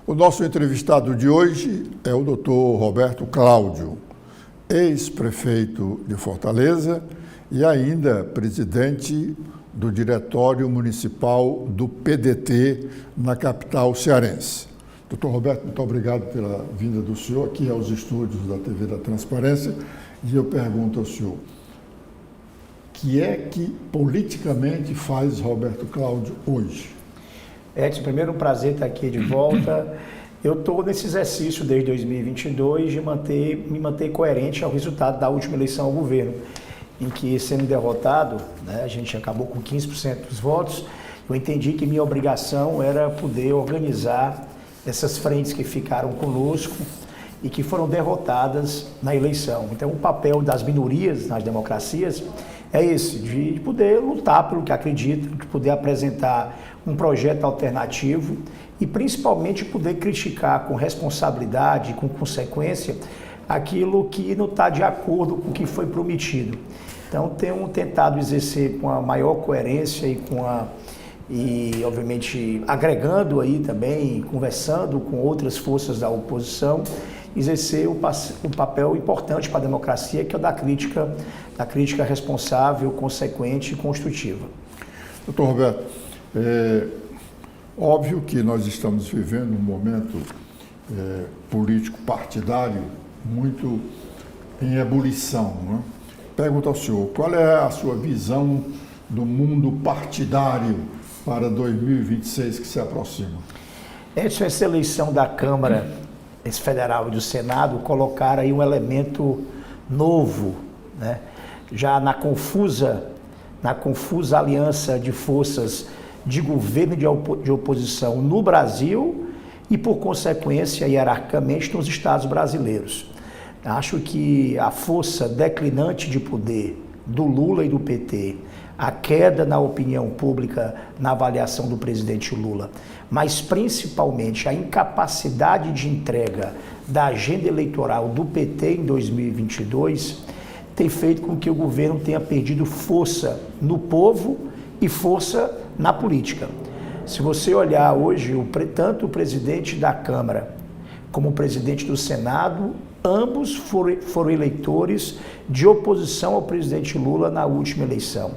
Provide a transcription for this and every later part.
O nosso entrevistado de hoje é o Dr. Roberto Cláudio, ex-prefeito de Fortaleza e ainda presidente do Diretório Municipal do PDT na capital cearense. Dr. Roberto, muito obrigado pela vinda do senhor aqui aos estúdios da TV da Transparência. E eu pergunto ao senhor, o que é que politicamente faz Roberto Cláudio hoje? Edson, primeiro um prazer estar aqui de volta. Eu estou nesse exercício desde 2022 de me manter coerente ao resultado da última eleição ao governo, em que, sendo derrotado, a gente acabou com 15% dos votos. Eu entendi que minha obrigação era poder organizar essas frentes que ficaram conosco e que foram derrotadas na eleição. Então, o papel das minorias nas democracias é esse, de poder lutar pelo que acredita, de poder apresentar um projeto alternativo e, principalmente, poder criticar com responsabilidade, com consequência, aquilo que não está de acordo com o que foi prometido. Então, tenho tentado exercer com a maior coerência e, obviamente, agregando aí também, conversando com outras forças da oposição, exercer um papel importante para a democracia, que é o da crítica responsável, consequente e construtiva. Doutor Roberto, é óbvio que nós estamos vivendo um momento político partidário muito em ebulição, né? Pergunto ao senhor, qual é a sua visão do mundo partidário para 2026 que se aproxima? Essa eleição da Câmara Federal e do Senado colocaram aí um elemento novo, né? Já na confusa aliança de forças de governo e de oposição no Brasil e, por consequência, hierarquicamente, nos estados brasileiros. Acho que a força declinante de poder do Lula e do PT, a queda na opinião pública na avaliação do presidente Lula, mas principalmente a incapacidade de entrega da agenda eleitoral do PT em 2022 tem feito com que o governo tenha perdido força no povo e força na política. Se você olhar hoje, tanto o presidente da Câmara como o presidente do Senado, ambos foram eleitores de oposição ao presidente Lula na última eleição.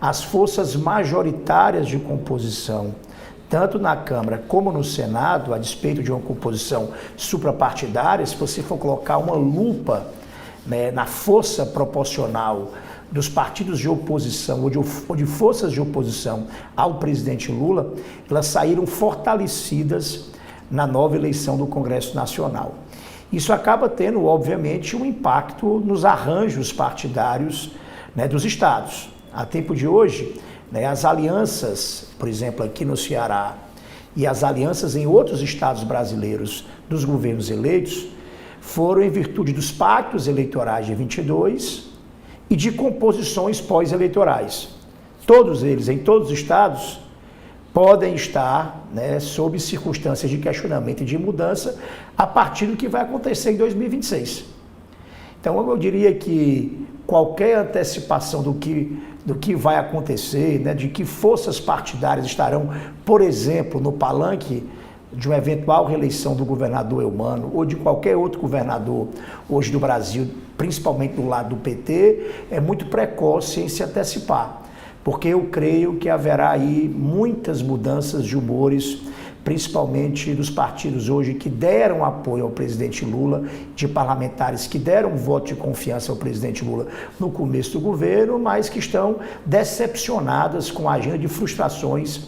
As forças majoritárias de composição, tanto na Câmara como no Senado, a despeito de uma composição suprapartidária, se você for colocar uma lupa, né, na força proporcional dos partidos de oposição ou de forças de oposição ao presidente Lula, elas saíram fortalecidas na nova eleição do Congresso Nacional. Isso acaba tendo, obviamente, um impacto nos arranjos partidários, né, dos estados. A tempo de hoje, né, as alianças, por exemplo, aqui no Ceará, e as alianças em outros estados brasileiros dos governos eleitos, foram em virtude dos pactos eleitorais de 22 e de composições pós-eleitorais. Todos eles, em todos os estados, podem estar, né, sob circunstâncias de questionamento e de mudança a partir do que vai acontecer em 2026. Então, eu diria que qualquer antecipação do que vai acontecer, né, de que forças partidárias estarão, por exemplo, no palanque de uma eventual reeleição do governador Eumano ou de qualquer outro governador hoje do Brasil, principalmente do lado do PT, é muito precoce em se antecipar, porque eu creio que haverá aí muitas mudanças de humores, principalmente dos partidos hoje que deram apoio ao presidente Lula, de parlamentares que deram voto de confiança ao presidente Lula no começo do governo, mas que estão decepcionadas com a agenda de frustrações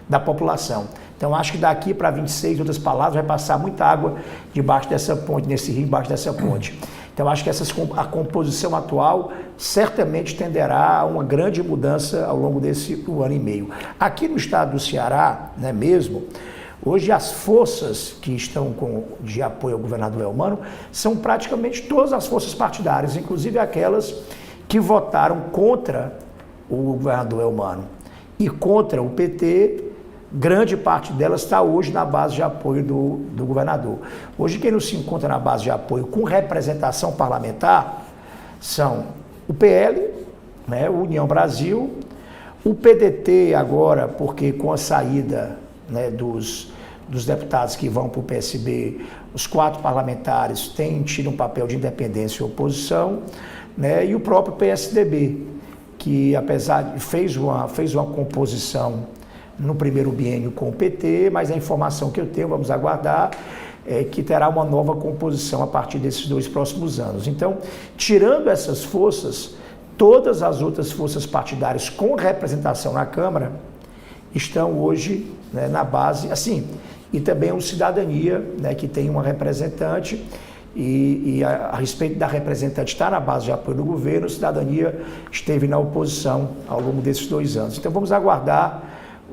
da população. Então, acho que daqui para 26, em outras palavras, vai passar muita água debaixo dessa ponte, nesse rio, embaixo dessa ponte. Então, acho que a composição atual certamente tenderá a uma grande mudança ao longo desse ano e meio. Aqui no estado do Ceará, né, mesmo, hoje as forças que estão de apoio ao governador Eumano são praticamente todas as forças partidárias, inclusive aquelas que votaram contra o governador Eumano e contra o PT. Grande parte delas está hoje na base de apoio do governador. Hoje, quem não se encontra na base de apoio com representação parlamentar são o PL, né, o União Brasil, o PDT agora, porque com a saída, né, dos dos deputados que vão para o PSB, os 4 parlamentares têm tido um papel de independência e oposição, né? E o próprio PSDB, que apesar de fez uma composição no primeiro biênio com o PT, mas a informação que eu tenho, vamos aguardar, é que terá uma nova composição a partir desses 2 próximos anos. Então, tirando essas forças, todas as outras forças partidárias com representação na Câmara estão hoje, né, na base, assim, e também o Cidadania, né, que tem uma representante, e a respeito da representante estar na base de apoio do governo, a Cidadania esteve na oposição ao longo desses 2 anos. Então vamos aguardar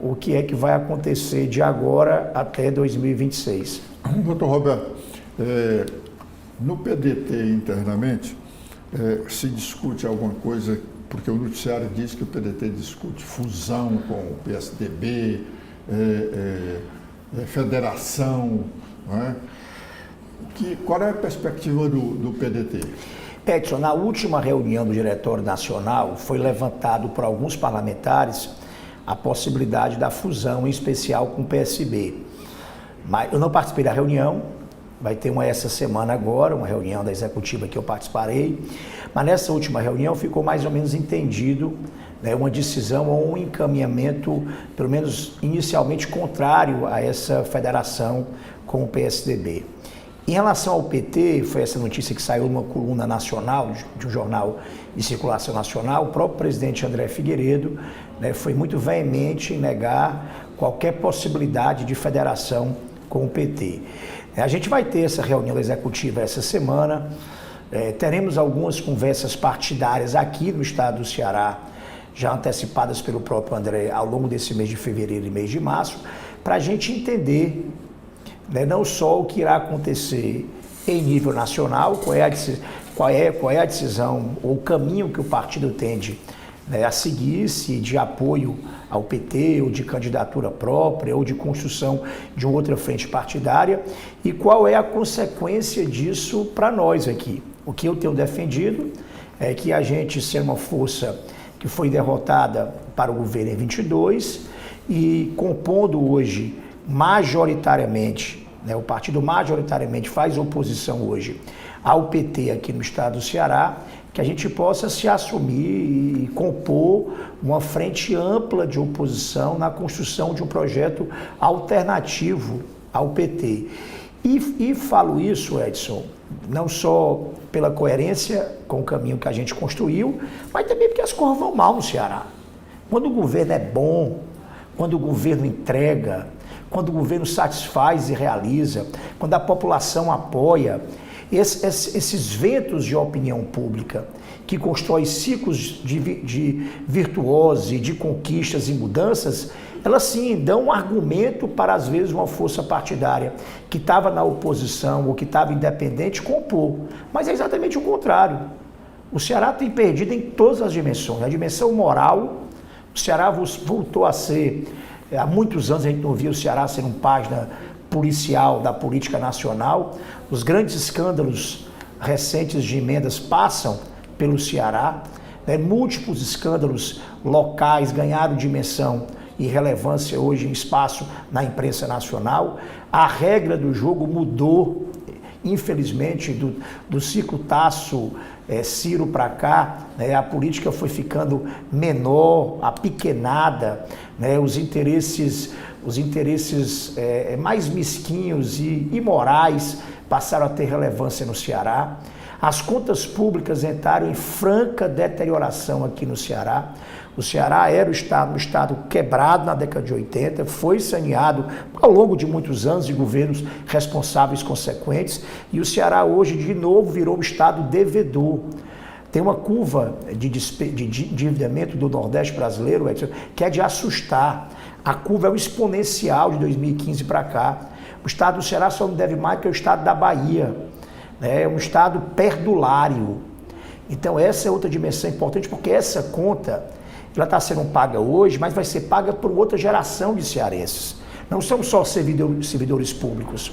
o que é que vai acontecer de agora até 2026. Doutor Roberto, no PDT internamente se discute alguma coisa, porque o noticiário diz que o PDT discute fusão com o PSDB, federação, não é? Qual é a perspectiva do PDT? Edson, na última reunião do Diretório Nacional foi levantado por alguns parlamentares a possibilidade da fusão, em especial com o PSB. Mas eu não participei da reunião, vai ter uma essa semana agora, uma reunião da executiva que eu participarei, mas nessa última reunião ficou mais ou menos entendido, né, uma decisão ou um encaminhamento, pelo menos inicialmente contrário a essa federação com o PSDB. Em relação ao PT, foi essa notícia que saiu numa coluna nacional, de um jornal de circulação nacional, o próprio presidente André Figueiredo, né, foi muito veemente em negar qualquer possibilidade de federação com o PT. A gente vai ter essa reunião executiva essa semana, teremos algumas conversas partidárias aqui no estado do Ceará, já antecipadas pelo próprio André ao longo desse mês de fevereiro e mês de março, para a gente entender, né, não só o que irá acontecer em nível nacional, qual é a decisão ou o caminho que o partido tende, né, a seguir, se de apoio ao PT, ou de candidatura própria, ou de construção de uma outra frente partidária, e qual é a consequência disso para nós aqui. O que eu tenho defendido é que a gente, ser uma força que foi derrotada para o governo em 22 e compondo hoje majoritariamente, né, o partido majoritariamente faz oposição hoje ao PT aqui no estado do Ceará, que a gente possa se assumir e compor uma frente ampla de oposição na construção de um projeto alternativo ao PT. E falo isso, Edson, não só pela coerência com o caminho que a gente construiu, mas também porque as coisas vão mal no Ceará. Quando o governo é bom, quando o governo entrega, quando o governo satisfaz e realiza, quando a população apoia, esses ventos de opinião pública que constrói ciclos de virtuose, de conquistas e mudanças, elas sim dão um argumento para, às vezes, uma força partidária que estava na oposição ou que estava independente compor. Mas é exatamente o contrário. O Ceará tem perdido em todas as dimensões. A dimensão moral, o Ceará voltou a ser, há muitos anos a gente não via o Ceará ser uma página policial da política nacional. Os grandes escândalos recentes de emendas passam pelo Ceará, né? Múltiplos escândalos locais ganharam dimensão e relevância hoje em espaço na imprensa nacional. A regra do jogo mudou, infelizmente, do ciclo Tasso, Ciro para cá, né? A política foi ficando menor, apequenada, né? Os interesses mais mesquinhos e imorais passaram a ter relevância no Ceará. As contas públicas entraram em franca deterioração aqui no Ceará. O Ceará era um estado quebrado na década de 80, foi saneado ao longo de muitos anos de governos responsáveis consequentes, e o Ceará hoje, de novo, virou um estado devedor. Tem uma curva de endividamento do Nordeste brasileiro, que é de assustar. A curva é o exponencial de 2015 para cá. O estado do Ceará só não deve mais que o estado da Bahia. É um estado perdulário. Então essa é outra dimensão importante, porque essa conta ela está sendo paga hoje, mas vai ser paga por outra geração de cearenses. Não são só servidores públicos.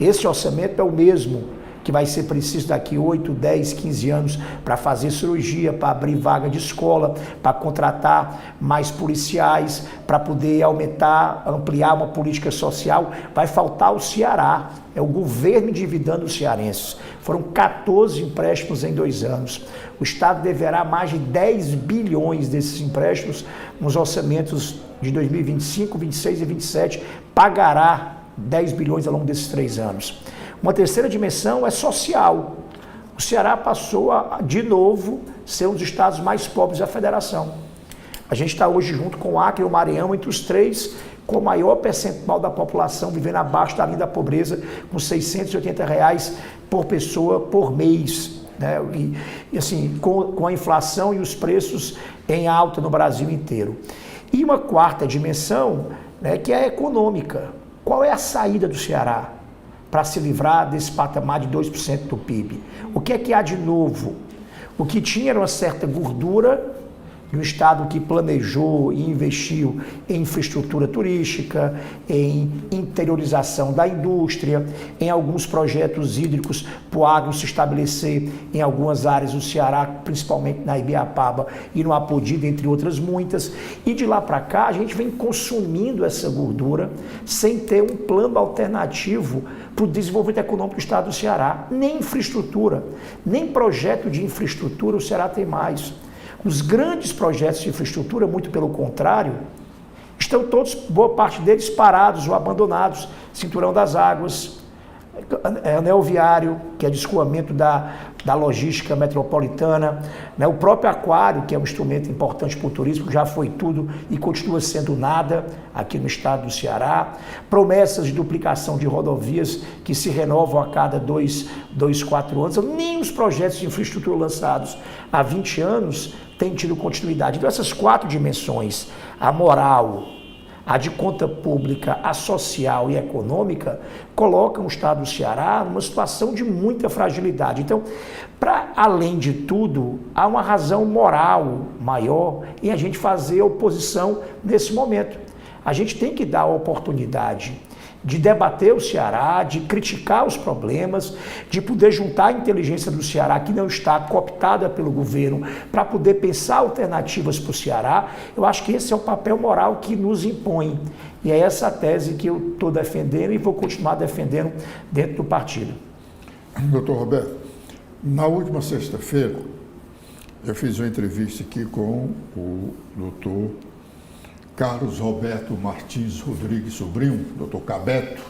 Esse orçamento é o mesmo que vai ser preciso daqui 8, 10, 15 anos para fazer cirurgia, para abrir vaga de escola, para contratar mais policiais, para poder ampliar uma política social. Vai faltar o Ceará, é o governo endividando os cearenses. Foram 14 empréstimos em 2 anos. O Estado deverá mais de 10 bilhões desses empréstimos nos orçamentos de 2025, 26 e 27, pagará 10 bilhões ao longo desses 3 anos. Uma terceira dimensão é social. O Ceará passou a, de novo, ser um dos estados mais pobres da federação. A gente está hoje junto com o Acre e o Maranhão, entre os 3, com o maior percentual da população vivendo abaixo da linha da pobreza, com R$680 por pessoa por mês. Né? E assim, com a inflação e os preços em alta no Brasil inteiro. E uma quarta dimensão, né, que é a econômica. Qual é a saída do Ceará para se livrar desse patamar de 2% do PIB? O que é que há de novo? O que tinha era uma certa gordura de um Estado que planejou e investiu em infraestrutura turística, em interiorização da indústria, em alguns projetos hídricos para o agro se estabelecer em algumas áreas do Ceará, principalmente na Ibiapaba e no Apodi, entre outras muitas. E de lá para cá a gente vem consumindo essa gordura sem ter um plano alternativo para o desenvolvimento econômico do Estado do Ceará. Nem infraestrutura, nem projeto de infraestrutura o Ceará tem mais. Os grandes projetos de infraestrutura, muito pelo contrário, estão todos, boa parte deles, parados ou abandonados. Cinturão das Águas, anel viário, que é de escoamento da logística metropolitana, né? O próprio aquário, que é um instrumento importante para o turismo, já foi tudo e continua sendo nada aqui no estado do Ceará. Promessas de duplicação de rodovias que se renovam a cada 2, 4 anos. Nem os projetos de infraestrutura lançados há 20 anos têm tido continuidade. Então essas 4 dimensões, a moral, a de conta pública, a social e a econômica, colocam o estado do Ceará numa situação de muita fragilidade. Então, para além de tudo, há uma razão moral maior em a gente fazer oposição nesse momento. A gente tem que dar a oportunidade de debater o Ceará, de criticar os problemas, de poder juntar a inteligência do Ceará, que não está cooptada pelo governo, para poder pensar alternativas para o Ceará. Eu acho que esse é o papel moral que nos impõe. E é essa a tese que eu estou defendendo e vou continuar defendendo dentro do partido. Doutor Roberto, na última sexta-feira, eu fiz uma entrevista aqui com o doutor Carlos Roberto Martins Rodrigues Sobrinho, doutor Cabeto,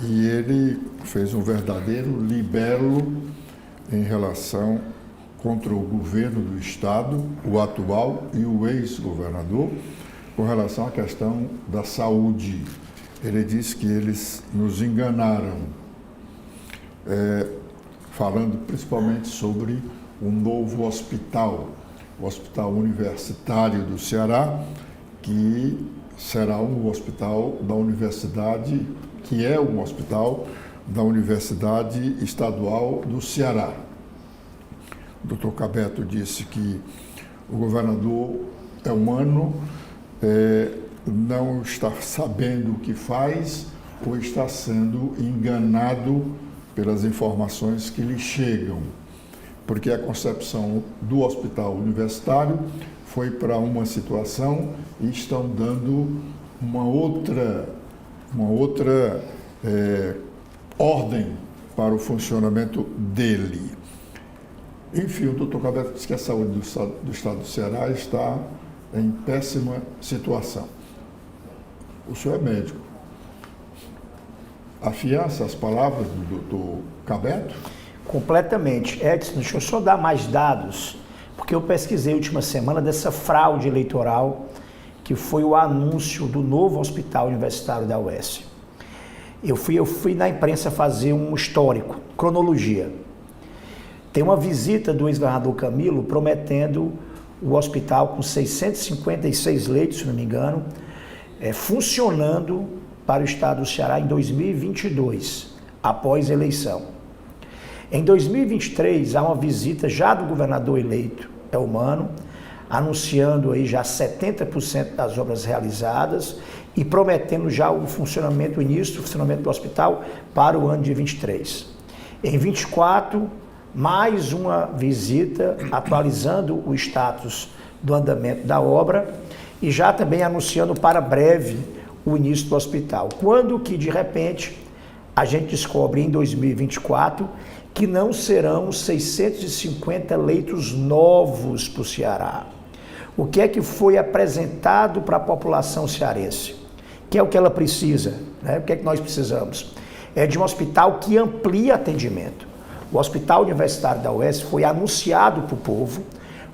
e ele fez um verdadeiro libelo em relação contra o governo do Estado, o atual e o ex-governador, com relação à questão da saúde. Ele disse que eles nos enganaram, falando principalmente sobre um novo hospital, o Hospital Universitário do Ceará, que será um hospital da universidade, que é um hospital da Universidade Estadual do Ceará. O doutor Cabeto disse que o governador é humano, não está sabendo o que faz ou está sendo enganado pelas informações que lhe chegam, porque a concepção do hospital universitário foi para uma situação e estão dando uma outra ordem para o funcionamento dele. Enfim, o doutor Cabeto disse que a saúde do estado do Ceará está em péssima situação. O senhor é médico. Afiança as palavras do doutor Cabeto? Completamente. Edson, deixa eu só dar mais dados, porque eu pesquisei a última semana dessa fraude eleitoral, que foi o anúncio do novo hospital universitário da UES. Eu fui na imprensa fazer um histórico, cronologia. Tem uma visita do ex-governador Camilo prometendo o hospital com 656 leitos, se não me engano, funcionando para o estado do Ceará em 2022, após a eleição. Em 2023, há uma visita já do governador eleito, Elmano, anunciando aí já 70% das obras realizadas e prometendo já o início do funcionamento do hospital para o ano de 23. Em 24, mais uma visita atualizando o status do andamento da obra e já também anunciando para breve o início do hospital. Quando que, de repente, a gente descobre em 2024 que não serão 650 leitos novos para o Ceará. O que é que foi apresentado para a população cearense? Que é o que ela precisa, né? O que é que nós precisamos? É de um hospital que amplie atendimento. O Hospital Universitário da UES foi anunciado para o povo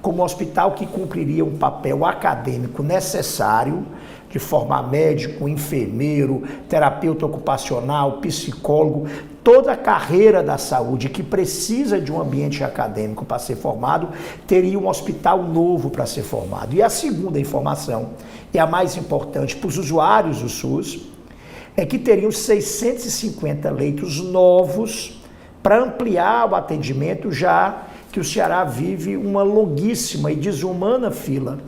como um hospital que cumpriria um papel acadêmico necessário de formar médico, enfermeiro, terapeuta ocupacional, psicólogo, toda a carreira da saúde que precisa de um ambiente acadêmico para ser formado, teria um hospital novo para ser formado. E a segunda informação, e a mais importante para os usuários do SUS, é que teriam 650 leitos novos para ampliar o atendimento, já que o Ceará vive uma longuíssima e desumana fila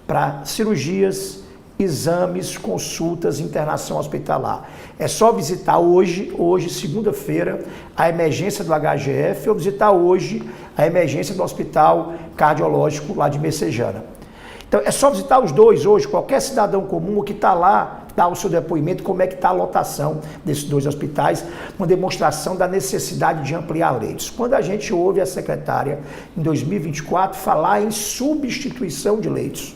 para cirurgias, exames, consultas, internação hospitalar. É só visitar hoje, segunda-feira, a emergência do HGF, ou visitar hoje a emergência do Hospital Cardiológico lá de Messejana. Então, é só visitar os dois hoje, qualquer cidadão comum que está lá, dá o seu depoimento, como é que está a lotação desses dois hospitais, uma demonstração da necessidade de ampliar leitos. Quando a gente ouve a secretária, em 2024, falar em substituição de leitos.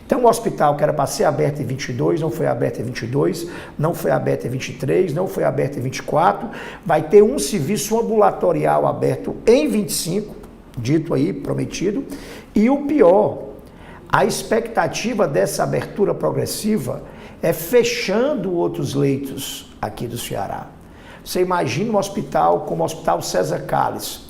Então, o hospital que era para ser aberto em 22, não foi aberto em 22, não foi aberto em 23, não foi aberto em 24, vai ter um serviço ambulatorial aberto em 25, dito aí, prometido, e o pior, a expectativa dessa abertura progressiva é fechando outros leitos aqui do Ceará. Você imagina um hospital como o Hospital César Calles,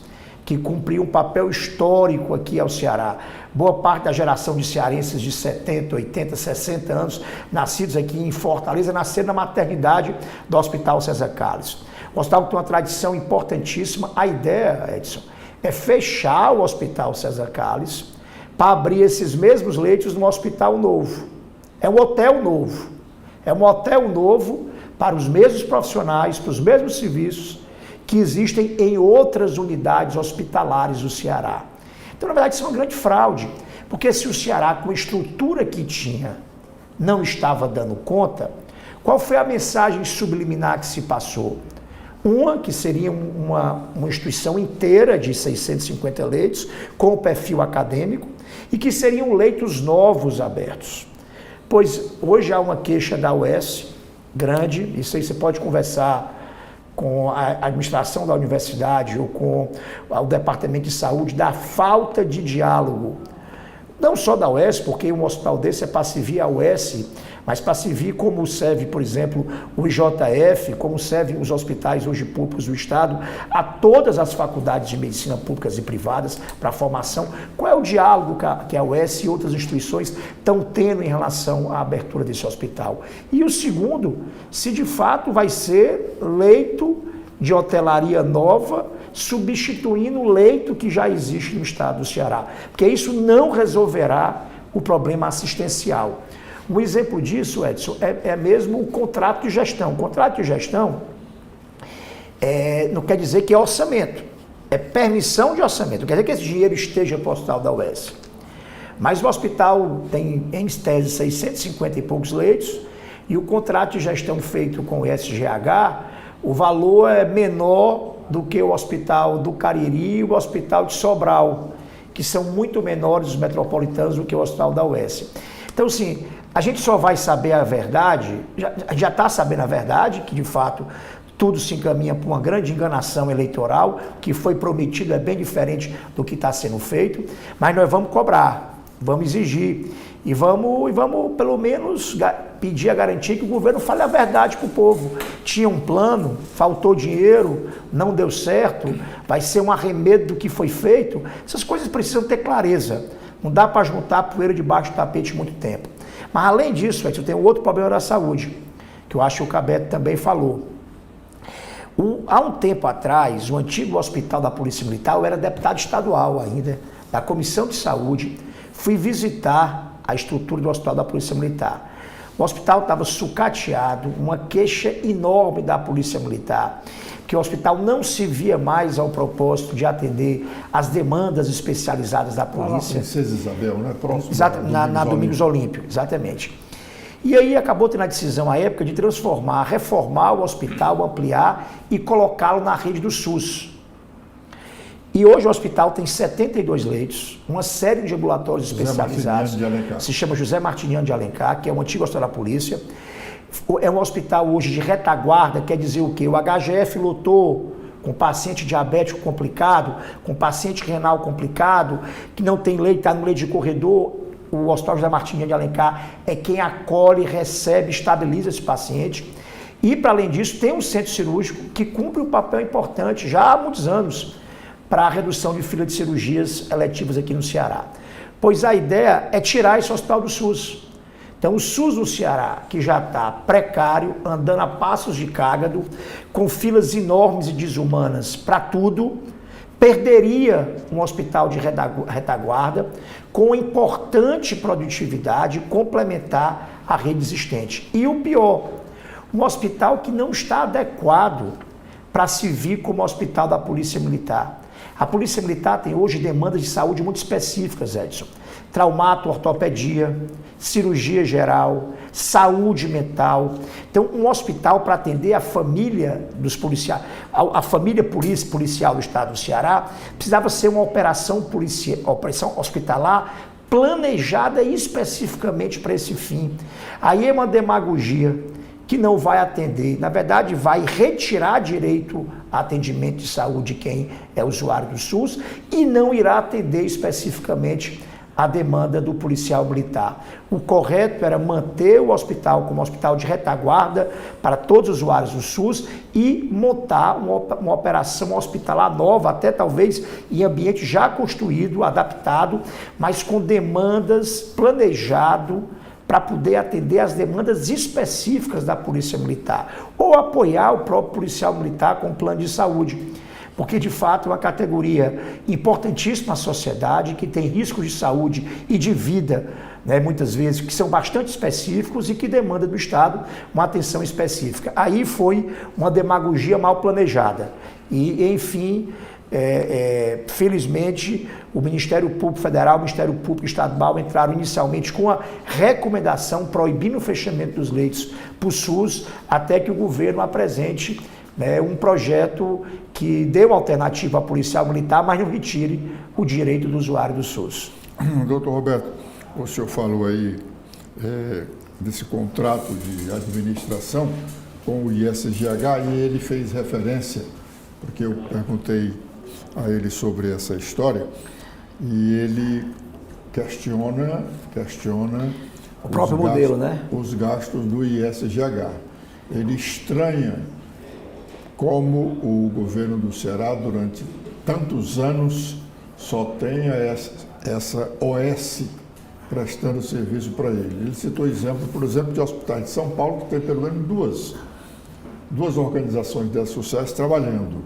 que cumpriu um papel histórico aqui ao Ceará. Boa parte da geração de cearenses de 70, 80, 60 anos, nascidos aqui em Fortaleza, nasceram na maternidade do Hospital César Calles. O hospital que tem uma tradição importantíssima. A ideia, Edson, é fechar o Hospital César Calles para abrir esses mesmos leitos num hospital novo. É um hotel novo. É um hotel novo para os mesmos profissionais, para os mesmos serviços que existem em outras unidades hospitalares do Ceará. Então, na verdade, isso é uma grande fraude, porque se o Ceará, com a estrutura que tinha, não estava dando conta, qual foi a mensagem subliminar que se passou? Uma, que seria uma instituição inteira de 650 leitos, com o perfil acadêmico, e que seriam leitos novos abertos. Pois hoje há uma queixa da UES grande, isso aí você pode conversar com a administração da universidade ou com o departamento de saúde, da falta de diálogo. Não só da UES, porque um hospital desse é para servir a UES, mas para servir como serve, por exemplo, o IJF, como servem os hospitais hoje públicos do Estado, a todas as faculdades de medicina públicas e privadas para a formação. Qual é o diálogo que a UES e outras instituições estão tendo em relação à abertura desse hospital? E o segundo, se de fato vai ser leito de hotelaria nova, substituindo o leito que já existe no estado do Ceará, porque isso não resolverá o problema assistencial. Um exemplo disso, Edson, é mesmo o contrato de gestão. O contrato de gestão não quer dizer que é orçamento, é permissão de orçamento, não quer dizer que esse dinheiro esteja para o hospital da UES. Mas o hospital tem, em tese, 650 e poucos leitos, e o contrato de gestão feito com o SGH, o valor é menor do que o Hospital do Cariri e o Hospital de Sobral, que são muito menores os metropolitanos do que o Hospital da UES. Então, assim, a gente só vai saber a verdade, já está sabendo a verdade, que de fato tudo se encaminha para uma grande enganação eleitoral, que foi prometido é bem diferente do que está sendo feito, mas nós vamos cobrar, vamos exigir e vamos pelo menos pedir a garantia que o governo fale a verdade para o povo. Tinha um plano, faltou dinheiro, não deu certo, vai ser um arremedo do que foi feito. Essas coisas precisam ter clareza. Não dá para juntar poeira debaixo do tapete muito tempo. Mas além disso, Edson, tem um outro problema da saúde, que eu acho que o Cabeto também falou. Há um tempo atrás, o antigo hospital da Polícia Militar, eu era deputado estadual ainda, da Comissão de Saúde, fui visitar a estrutura do hospital da Polícia Militar. O hospital estava sucateado, uma queixa enorme da Polícia Militar, que o hospital não se via mais ao propósito de atender as demandas especializadas da polícia. Princesa Isabel, né? Próximo na Domingos Olímpio, exatamente. E aí acabou tendo a decisão, à época, de transformar, reformar o hospital, ampliar e colocá-lo na rede do SUS. E hoje o hospital tem 72 leitos, uma série de ambulatórios especializados. Se chama José Martiniano de Alencar, que é o antigo hospital da polícia. É um hospital hoje de retaguarda, quer dizer o quê? O HGF lotou com paciente diabético complicado, com paciente renal complicado, que não tem leito, está no leito de corredor. O Hospital José Martiniano de Alencar é quem acolhe, recebe, estabiliza esse paciente. E, para além disso, tem um centro cirúrgico que cumpre um papel importante já há muitos anos para a redução de fila de cirurgias eletivas aqui no Ceará. Pois a ideia é tirar esse hospital do SUS. Então, o SUS no Ceará, que já está precário, andando a passos de cágado, com filas enormes e desumanas para tudo, perderia um hospital de retaguarda com importante produtividade complementar à rede existente. E o pior, um hospital que não está adequado para se vir como hospital da Polícia Militar. A Polícia Militar tem hoje demandas de saúde muito específicas, Edson. Traumato, ortopedia, cirurgia geral, saúde mental. Então, um hospital para atender a família dos policiais, a família policial do estado do Ceará, precisava ser uma operação hospitalar planejada especificamente para esse fim. Aí é uma demagogia que não vai atender, na verdade vai retirar direito a atendimento de saúde de quem é usuário do SUS e não irá atender especificamente a demanda do policial militar. O correto era manter o hospital como hospital de retaguarda para todos os usuários do SUS e montar uma operação hospitalar nova, até talvez em ambiente já construído, adaptado, mas com demandas planejado para poder atender às demandas específicas da Polícia Militar, ou apoiar o próprio policial militar com plano de saúde. Porque, de fato, é uma categoria importantíssima na sociedade, que tem riscos de saúde e de vida, né, muitas vezes, que são bastante específicos e que demanda do Estado uma atenção específica. Aí foi uma demagogia mal planejada. E, enfim, felizmente, o Ministério Público Federal, o Ministério Público Estadual entraram inicialmente com a recomendação proibindo o fechamento dos leitos para o SUS, até que o governo apresente um projeto que dê uma alternativa à policial militar, mas não retire o direito do usuário do SUS. Doutor Roberto, o senhor falou aí desse contrato de administração com o ISGH e ele fez referência, porque eu perguntei a ele sobre essa história e ele questiona o próprio modelo, né? Os gastos do ISGH. Ele estranha como o governo do Ceará, durante tantos anos, só tenha essa OS prestando serviço para ele. Ele citou exemplo, por exemplo, de hospitais de São Paulo, que tem pelo menos duas organizações de sucesso trabalhando.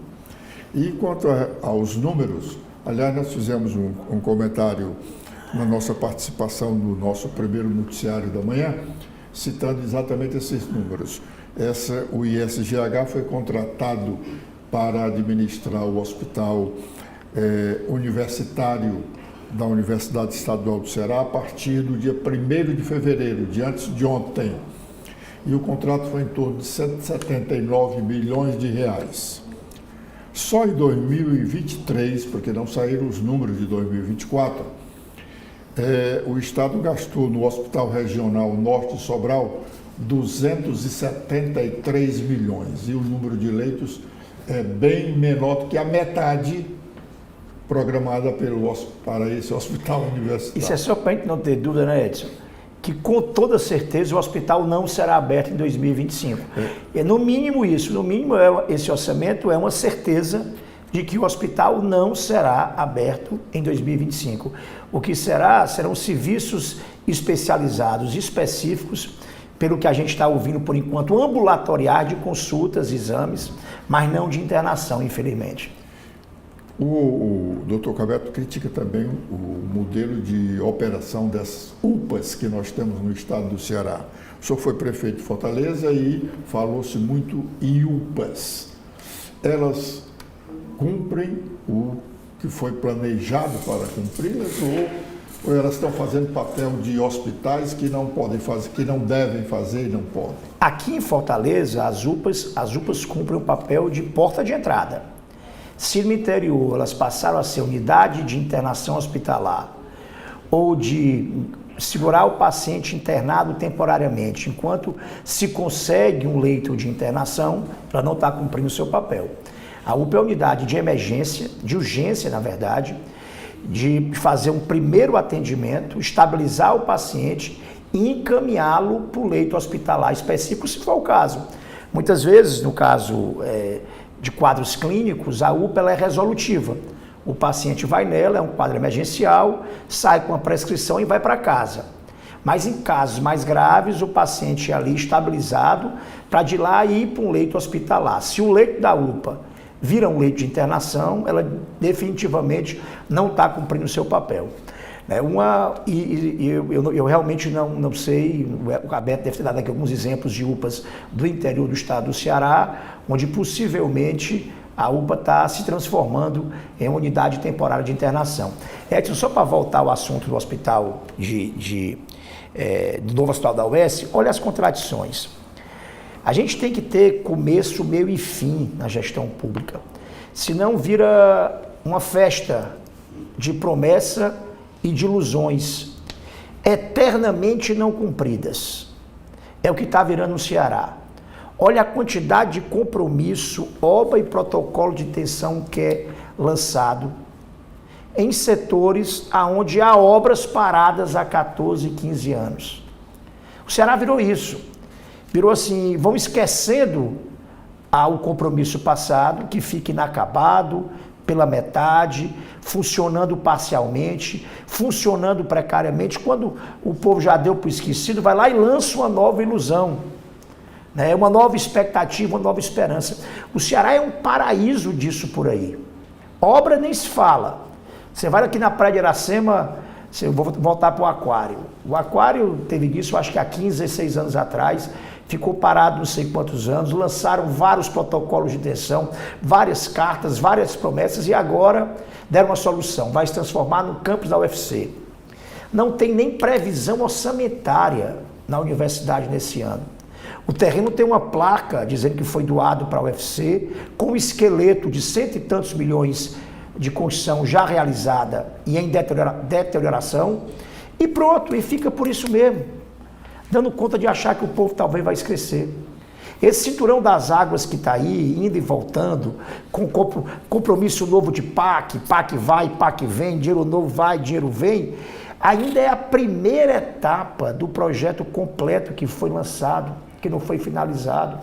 E quanto aos números, aliás, nós fizemos um comentário na nossa participação no nosso primeiro noticiário da manhã, citando exatamente esses números. O ISGH foi contratado para administrar o hospital universitário da Universidade Estadual do Ceará a partir do dia 1º de fevereiro, de antes de ontem. E o contrato foi em torno de 179 milhões de reais. Só em 2023, porque não saíram os números de 2024, o Estado gastou no Hospital Regional Norte de Sobral 273 milhões e o número de leitos é bem menor do que a metade programada para esse hospital universitário. Isso é só para a gente não ter dúvida, né, Edson? Que com toda certeza o hospital não será aberto em 2025. É no mínimo isso, esse orçamento é uma certeza de que o hospital não será aberto em 2025. O que serão serviços especializados, específicos, pelo que a gente está ouvindo por enquanto, ambulatoriais de consultas, exames, mas não de internação, infelizmente. O Dr. Calberto critica também o modelo de operação das UPAs que nós temos no estado do Ceará. O senhor foi prefeito de Fortaleza e falou-se muito em UPAs. Elas cumprem o que foi planejado para cumpri-las ou elas estão fazendo papel de hospitais que não podem fazer, que não devem fazer e não podem? Aqui em Fortaleza, as UPAs cumprem o papel de porta de entrada. Se no interior elas passaram a ser unidade de internação hospitalar ou de segurar o paciente internado temporariamente, enquanto se consegue um leito de internação, ela não está cumprindo o seu papel. A UPA é a unidade de emergência, de urgência, na verdade, de fazer um primeiro atendimento, estabilizar o paciente e encaminhá-lo para o leito hospitalar específico, se for o caso. Muitas vezes, no caso de quadros clínicos, a UPA ela é resolutiva. O paciente vai nela, é um quadro emergencial, sai com a prescrição e vai para casa. Mas em casos mais graves, o paciente é ali estabilizado para de lá ir para um leito hospitalar. Se o leito da UPA vira um leito de internação, ela definitivamente não está cumprindo o seu papel. Eu realmente não sei, o Calberto deve ter dado aqui alguns exemplos de UPAs do interior do estado do Ceará, onde possivelmente a UPA está se transformando em uma unidade temporária de internação. Edson, só para voltar ao assunto do hospital, do novo hospital da UES, olha as contradições. A gente tem que ter começo, meio e fim na gestão pública, senão vira uma festa de promessa e de ilusões eternamente não cumpridas. É o que está virando o Ceará. Olha a quantidade de compromisso, obra e protocolo de intenção que é lançado em setores onde há obras paradas há 14, 15 anos. O Ceará virou isso. Virou assim, vão esquecendo o compromisso passado, que fica inacabado, pela metade, funcionando parcialmente, funcionando precariamente. Quando o povo já deu por esquecido, vai lá e lança uma nova ilusão, né? Uma nova expectativa, uma nova esperança. O Ceará é um paraíso disso por aí. Obra nem se fala. Você vai aqui na Praia de Iracema, eu vou voltar para o aquário. O aquário teve isso, acho que há 15, 16 anos atrás, ficou parado não sei quantos anos, lançaram vários protocolos de intenção, várias cartas, várias promessas e agora deram uma solução, vai se transformar no campus da UFC. Não tem nem previsão orçamentária na universidade nesse ano. O terreno tem uma placa dizendo que foi doado para a UFC, com um esqueleto de 100 e tantos milhões de construção já realizada e em deterioração, e pronto, e fica por isso mesmo, dando conta de achar que o povo talvez vai esquecer. Esse cinturão das águas que está aí, indo e voltando, com compromisso novo de PAC vai, PAC vem, dinheiro novo vai, dinheiro vem, ainda é a primeira etapa do projeto completo que foi lançado, que não foi finalizado.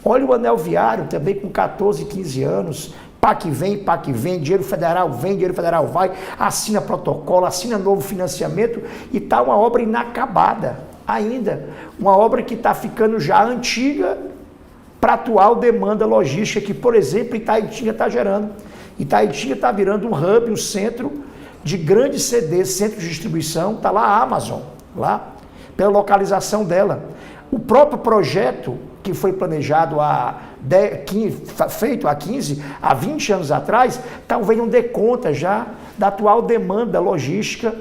Olha o anel viário, também com 14, 15 anos, PAC vem, dinheiro federal vai, assina protocolo, assina novo financiamento e está uma obra inacabada ainda. Uma obra que está ficando já antiga para a atual demanda logística que, por exemplo, Itaitinga está gerando. Itaitinga está virando um hub, um centro de grandes CDs, centro de distribuição, está lá a Amazon, lá, pela localização dela. O próprio projeto que foi planejado feito há 15, há 20 anos atrás, talvez não dê conta já da atual demanda logística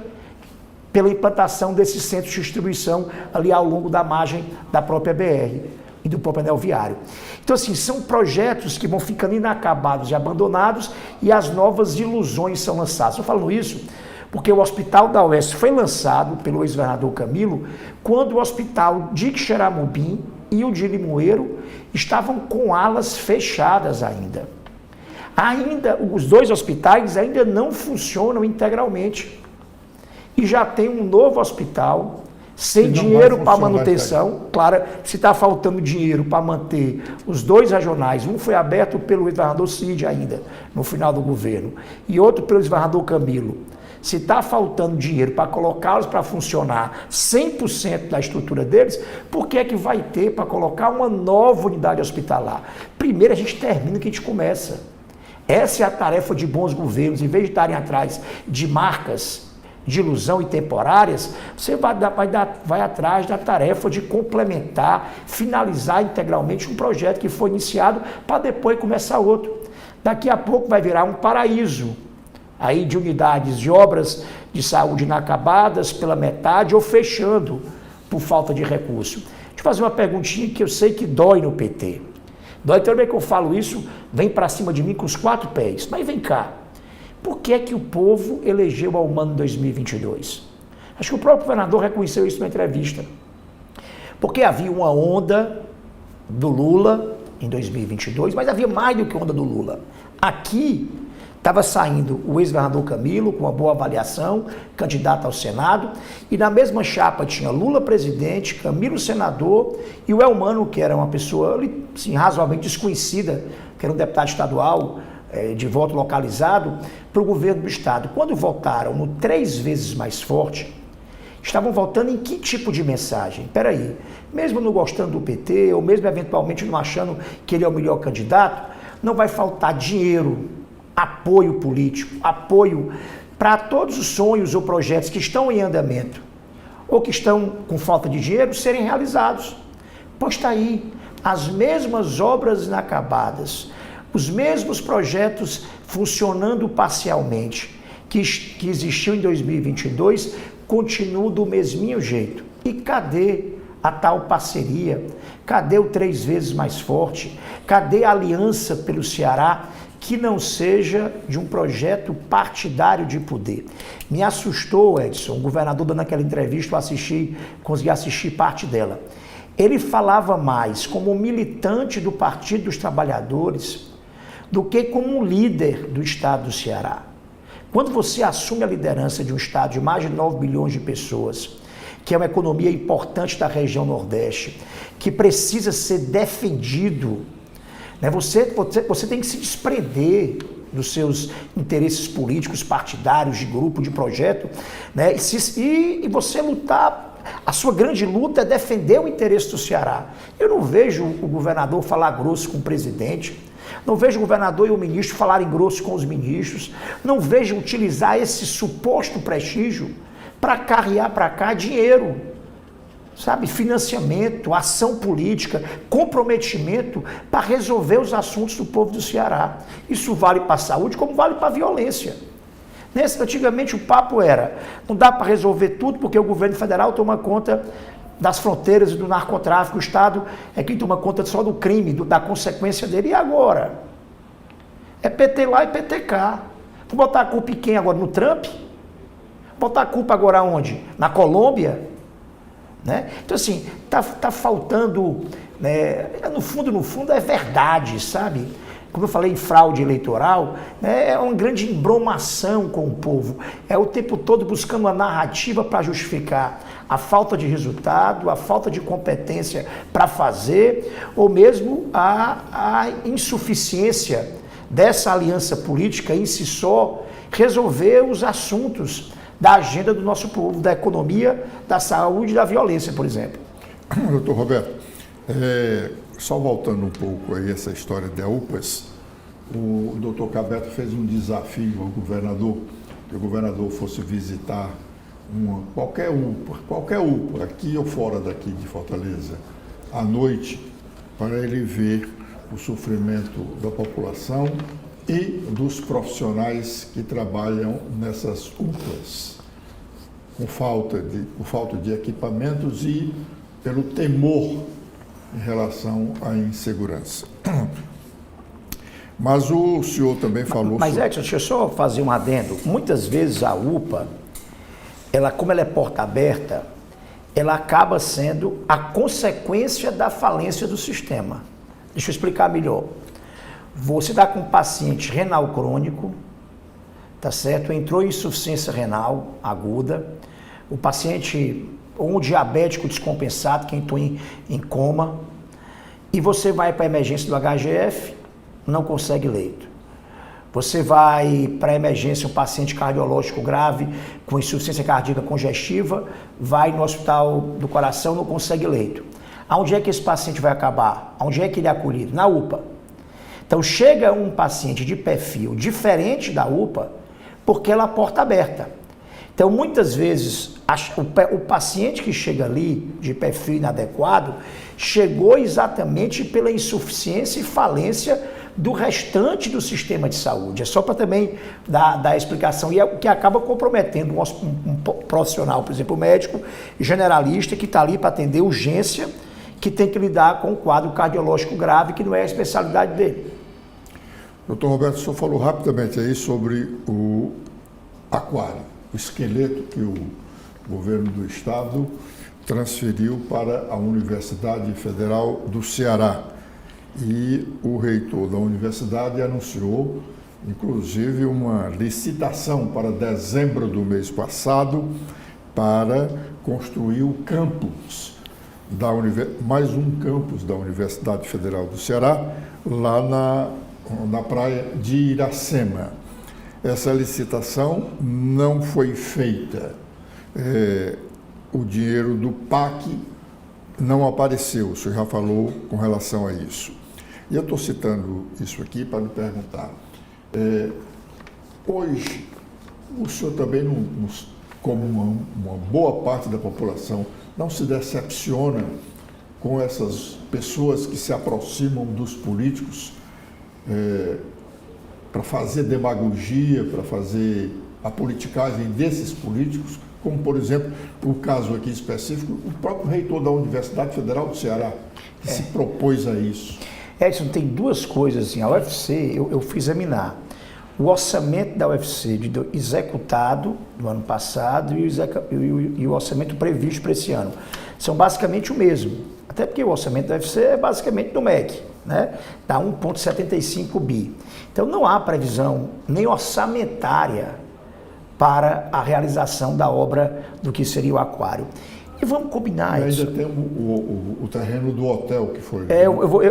pela implantação desses centros de distribuição ali ao longo da margem da própria BR e do próprio anel viário. Então, assim, são projetos que vão ficando inacabados e abandonados e as novas ilusões são lançadas. Estou falando isso porque o Hospital da UES foi lançado pelo ex-governador Camilo quando o Hospital de Xeramobim e o de Limoeiro estavam com alas fechadas ainda. Os dois hospitais ainda não funcionam integralmente. E já tem um novo hospital, sem dinheiro para manutenção. Claro, se está faltando dinheiro para manter os dois regionais, um foi aberto pelo ex-governador Cid ainda, no final do governo, e outro pelo ex-governador Camilo. Se está faltando dinheiro para colocá-los para funcionar 100% da estrutura deles, por que é que vai ter para colocar uma nova unidade hospitalar? Primeiro a gente termina o que a gente começa. Essa é a tarefa de bons governos. Em vez de estarem atrás de marcas de ilusão e temporárias, você vai atrás da tarefa de complementar, finalizar integralmente um projeto que foi iniciado para depois começar outro. Daqui a pouco vai virar um paraíso aí de unidades de obras de saúde inacabadas pela metade ou fechando por falta de recurso. Deixa eu fazer uma perguntinha que eu sei que dói no PT. Dói também que eu falo isso, vem para cima de mim com os 4 pés. Mas vem cá, por que é que o povo elegeu a Humano em 2022? Acho que o próprio governador reconheceu isso na entrevista. Porque havia uma onda do Lula em 2022, mas havia mais do que onda do Lula. Aqui estava saindo o ex-governador Camilo, com uma boa avaliação, candidato ao Senado, e na mesma chapa tinha Lula presidente, Camilo senador, e o Elmano, que era uma pessoa assim, razoavelmente desconhecida, que era um deputado estadual de voto localizado, para o governo do Estado. Quando votaram no 3 vezes mais forte, estavam votando em que tipo de mensagem? Peraí, mesmo não gostando do PT, ou mesmo eventualmente não achando que ele é o melhor candidato, não vai faltar dinheiro, apoio político, apoio para todos os sonhos ou projetos que estão em andamento ou que estão com falta de dinheiro serem realizados. Pois está aí, as mesmas obras inacabadas, os mesmos projetos funcionando parcialmente que existiam em 2022 continuam do mesminho jeito. E cadê a tal parceria? Cadê o 3 vezes mais forte? Cadê a aliança pelo Ceará que não seja de um projeto partidário de poder? Me assustou, Edson, o governador dando aquela entrevista, eu consegui assistir parte dela. Ele falava mais como militante do Partido dos Trabalhadores do que como um líder do estado do Ceará. Quando você assume a liderança de um estado de mais de 9 bilhões de pessoas, que é uma economia importante da região Nordeste, que precisa ser defendido, né? Você tem que se desprender dos seus interesses políticos, partidários, de grupo, de projeto, né? E você lutar. A sua grande luta é defender o interesse do Ceará. Eu não vejo o governador falar grosso com o presidente, não vejo o governador e o ministro falarem grosso com os ministros, não vejo utilizar esse suposto prestígio para carrear para cá dinheiro, sabe? Financiamento, ação política, comprometimento para resolver os assuntos do povo do Ceará. Isso vale para a saúde como vale para a violência. Antigamente o papo era, não dá para resolver tudo porque o governo federal toma conta das fronteiras e do narcotráfico, o Estado é quem toma conta só do crime, da consequência dele. E agora? É PT lá e PT cá. Vou botar a culpa em quem agora? No Trump? Botar a culpa agora onde? Na Colômbia? Né? Então assim, tá faltando, né? No fundo é verdade, sabe? Como eu falei em fraude eleitoral, né, é uma grande embromação com o povo. É o tempo todo buscando uma narrativa para justificar a falta de resultado, a falta de competência para fazer, ou mesmo a insuficiência dessa aliança política em si só resolver os assuntos da agenda do nosso povo, da economia, da saúde e da violência, por exemplo. Doutor Roberto, só voltando um pouco aí essa história de UPAs, o doutor Cabeto fez um desafio ao governador, que o governador fosse visitar qualquer UPA, aqui ou fora daqui de Fortaleza, à noite, para ele ver o sofrimento da população e dos profissionais que trabalham nessas UPAs, por falta de equipamentos e pelo temor em relação à insegurança. Mas o senhor também falou... Mas, Edson, deixa eu só fazer um adendo. Muitas vezes a UPA, como ela é porta aberta, ela acaba sendo a consequência da falência do sistema. Deixa eu explicar melhor. Você está com um paciente renal crônico, tá certo? Entrou em insuficiência renal aguda, o paciente... ou um diabético descompensado, que entrou em coma, e você vai para a emergência do HGF, não consegue leito. Você vai para a emergência, um paciente cardiológico grave, com insuficiência cardíaca congestiva, vai no hospital do coração, não consegue leito. Aonde é que esse paciente vai acabar? Aonde é que ele é acolhido? Na UPA. Então chega um paciente de perfil diferente da UPA, porque ela é a porta aberta. Então muitas vezes o paciente que chega ali de perfil inadequado chegou exatamente pela insuficiência e falência do restante do sistema de saúde. É só para também dar a explicação, e é o que acaba comprometendo um profissional, por exemplo, o médico generalista que está ali para atender urgência, que tem que lidar com um quadro cardiológico grave, que não é a especialidade dele. Doutor Roberto, o senhor falou rapidamente aí sobre o aquário, o esqueleto que o governo do estado transferiu para a Universidade Federal do Ceará. E o reitor da universidade anunciou, inclusive, uma licitação para dezembro do mês passado para construir o campus, mais um campus da Universidade Federal do Ceará, lá na praia de Iracema. Essa licitação não foi feita. O dinheiro do PAC não apareceu, o senhor já falou com relação a isso. E eu estou citando isso aqui para lhe perguntar. Hoje, o senhor também, como uma boa parte da população, não se decepciona com essas pessoas que se aproximam dos políticos para fazer demagogia, para fazer a politicagem desses políticos, como, por exemplo, o caso aqui específico, o próprio reitor da Universidade Federal do Ceará, que se propôs a isso. Edson, tem duas coisas assim. A UFC, eu fui examinar o orçamento da UFC executado no ano passado e o orçamento previsto para esse ano. São basicamente o mesmo. Até porque o orçamento da UFC é basicamente do MEC, né? Dá 1,75 bi. Então não há previsão nem orçamentária para a realização da obra do que seria o aquário. E vamos combinar e isso. Ainda tem o terreno do hotel que foi.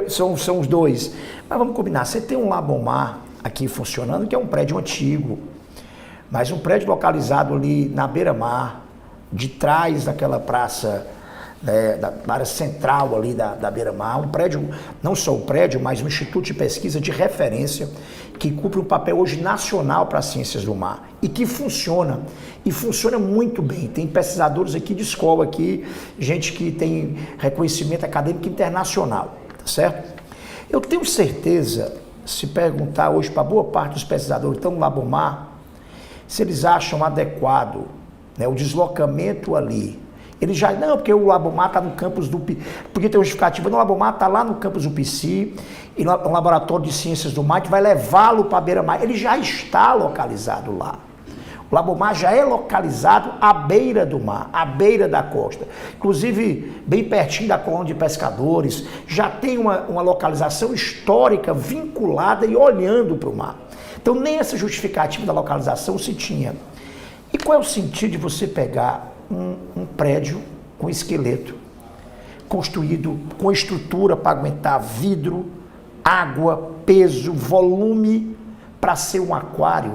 São os dois. Mas vamos combinar. Você tem um Labomar aqui funcionando, que é um prédio antigo, mas um prédio localizado ali na beira-mar, de trás daquela praça, da área central ali da beira-mar. Um prédio, não só o prédio, mas um instituto de pesquisa de referência que cumpre um papel hoje nacional para as ciências do mar e que funciona, e funciona muito bem. Tem pesquisadores aqui de escola, aqui, gente que tem reconhecimento acadêmico internacional, tá certo? Eu tenho certeza, se perguntar hoje para boa parte dos pesquisadores que estão no Labomar, se eles acham adequado, né, o deslocamento ali. Eles já, não, porque o Labomar está no campus do PC, porque tem uma justificativa, o Labomar está lá no campus do PC, e um laboratório de ciências do mar que vai levá-lo para a beira-mar. Ele já está localizado lá. O Labomar já é localizado à beira do mar, à beira da costa. Inclusive, bem pertinho da colônia de pescadores, já tem uma localização histórica vinculada e olhando para o mar. Então, nem essa justificativa da localização se tinha. E qual é o sentido de você pegar um prédio com esqueleto, construído com estrutura para aguentar vidro, água, peso, volume, para ser um aquário?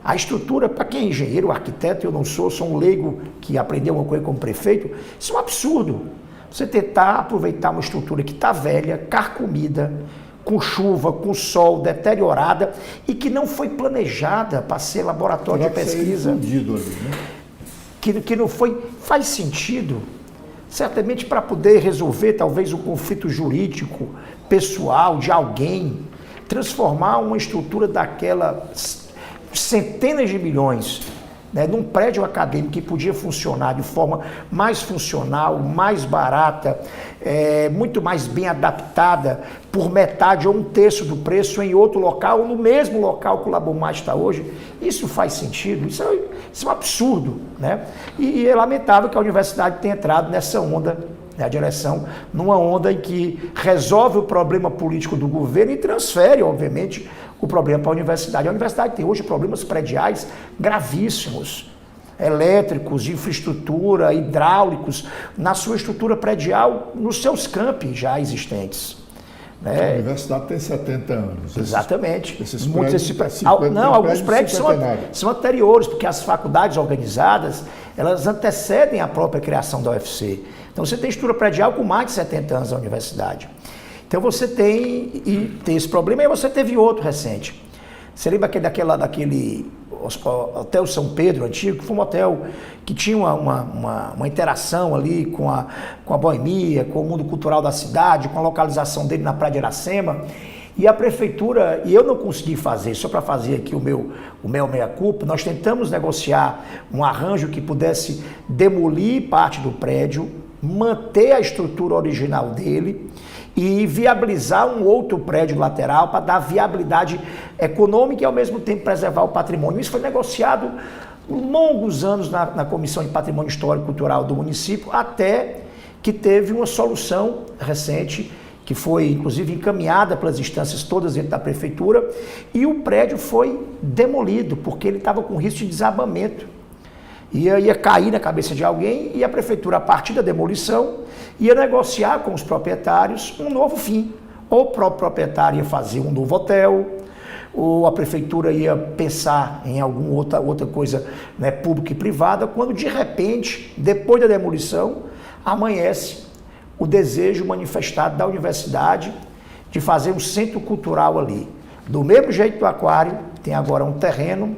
A estrutura, para quem é engenheiro, arquiteto, eu não sou um leigo que aprendeu uma coisa como prefeito, isso é um absurdo. Você tentar aproveitar uma estrutura que está velha, carcomida, com chuva, com sol, deteriorada, e que não foi planejada para ser laboratório de pesquisa. Ali, né? Que não foi, faz sentido, certamente para poder resolver talvez um conflito jurídico, pessoal, de alguém, transformar uma estrutura daquela centenas de milhões, né, num prédio acadêmico que podia funcionar de forma mais funcional, mais barata, muito mais bem adaptada, por metade ou um terço do preço em outro local, ou no mesmo local que o Labomar está hoje. Isso faz sentido? Isso é um absurdo, né? E é lamentável que a universidade tenha entrado nessa onda, né, a direção, numa onda em que resolve o problema político do governo e transfere, obviamente, o problema para a universidade. A universidade tem hoje problemas prediais gravíssimos, elétricos, de infraestrutura, hidráulicos, na sua estrutura predial, nos seus campi já existentes. A universidade tem 70 anos. Exatamente. Esses prédios, alguns prédios são anteriores, porque as faculdades organizadas, elas antecedem a própria criação da UFC. Então você tem estrutura predial com mais de 70 anos da universidade. Então você tem esse problema, e você teve outro recente. Você lembra daquele Hotel São Pedro antigo, que foi um hotel que tinha uma interação ali com a boemia, com o mundo cultural da cidade, com a localização dele na Praia de Iracema. E a prefeitura, e eu não consegui fazer, só para fazer aqui o meu meia-culpa, nós tentamos negociar um arranjo que pudesse demolir parte do prédio, manter a estrutura original dele e viabilizar um outro prédio lateral para dar viabilidade econômica e ao mesmo tempo preservar o patrimônio. Isso foi negociado longos anos na Comissão de Patrimônio Histórico e Cultural do município, até que teve uma solução recente, que foi inclusive encaminhada pelas instâncias todas dentro da prefeitura, e o prédio foi demolido, porque ele estava com risco de desabamento. Ia cair na cabeça de alguém, e a prefeitura, a partir da demolição, ia negociar com os proprietários um novo fim. Ou o próprio proprietário ia fazer um novo hotel, ou a prefeitura ia pensar em alguma outra coisa, né, pública e privada, quando de repente, depois da demolição, amanhece o desejo manifestado da universidade de fazer um centro cultural ali. Do mesmo jeito do aquário, tem agora um terreno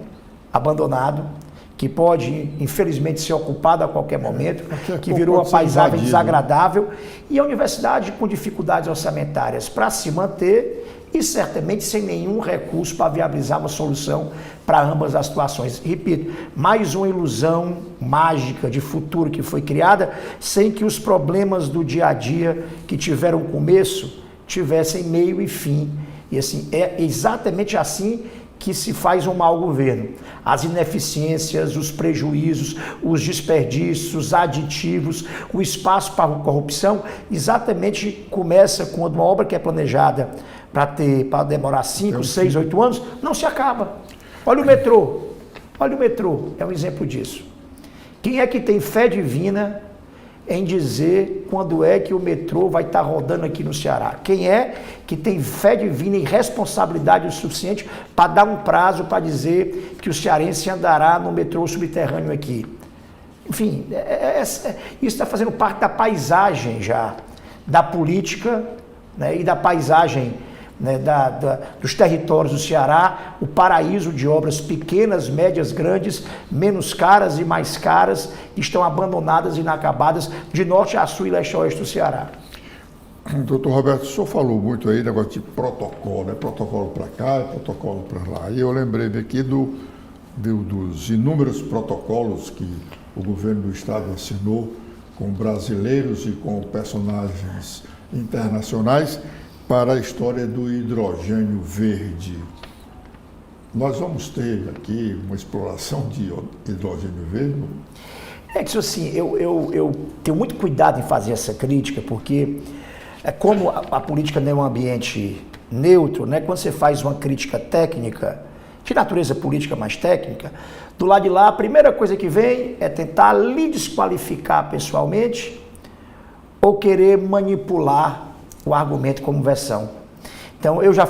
abandonado, que pode, infelizmente, ser ocupado a qualquer momento, que virou uma paisagem desagradável, e a universidade com dificuldades orçamentárias para se manter e certamente sem nenhum recurso para viabilizar uma solução para ambas as situações. Repito, mais uma ilusão mágica de futuro que foi criada sem que os problemas do dia a dia que tiveram começo tivessem meio e fim. E assim, é exatamente assim que se faz um mau governo. As ineficiências, os prejuízos, os desperdícios, os aditivos, o espaço para a corrupção, exatamente começa quando uma obra que é planejada para demorar 5, 6, 8 anos, não se acaba. Olha o metrô, é um exemplo disso. Quem é que tem fé divina em dizer quando é que o metrô vai estar rodando aqui no Ceará? Quem é que tem fé divina e responsabilidade o suficiente para dar um prazo para dizer que o cearense andará no metrô subterrâneo aqui? Enfim, isso está fazendo parte da paisagem já, da política, né, e da paisagem, né, dos territórios do Ceará, o paraíso de obras pequenas, médias, grandes, menos caras e mais caras, estão abandonadas e inacabadas de norte a sul e leste a oeste do Ceará. Doutor Roberto, o senhor falou muito aí, negócio de protocolo, né? Protocolo para cá e protocolo para lá. E eu lembrei aqui dos inúmeros protocolos que o governo do estado assinou com brasileiros e com personagens internacionais para a história do hidrogênio verde. Nós vamos ter aqui uma exploração de hidrogênio verde? É que assim, eu tenho muito cuidado em fazer essa crítica, porque como a política não é um ambiente neutro, né? Quando você faz uma crítica técnica, de natureza política mais técnica, do lado de lá, a primeira coisa que vem é tentar lhe desqualificar pessoalmente ou querer manipular o argumento como versão. Então, eu já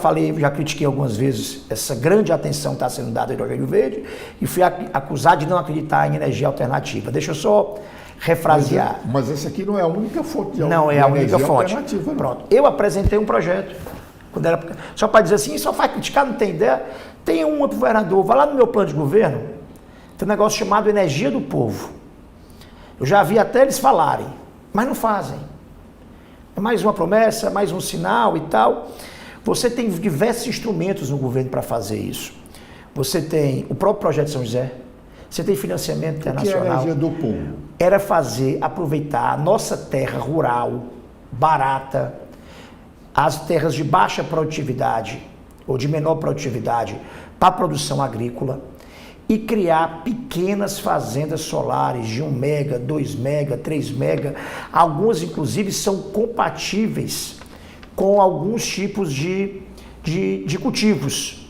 critiquei algumas vezes essa grande atenção que está sendo dada ao hidrogênio verde e fui acusado de não acreditar em energia alternativa. Deixa eu só refrasear. Mas essa aqui não é a única fonte de Não é a única fonte. Não. Pronto. Eu apresentei um projeto, só para dizer assim, só faz criticar, não tem ideia. Tem um governador, vai lá no meu plano de governo, tem um negócio chamado Energia do Povo. Eu já vi até eles falarem, mas não fazem. É mais uma promessa, mais um sinal e tal. Você tem diversos instrumentos no governo para fazer isso. Você tem o próprio Projeto São José, você tem financiamento internacional. O que é a energia do povo? Era aproveitar a nossa terra rural, barata, as terras de baixa produtividade ou de menor produtividade para a produção agrícola e criar pequenas fazendas solares de 1 mega, 2 mega, 3 mega. Algumas, inclusive, são compatíveis com alguns tipos de cultivos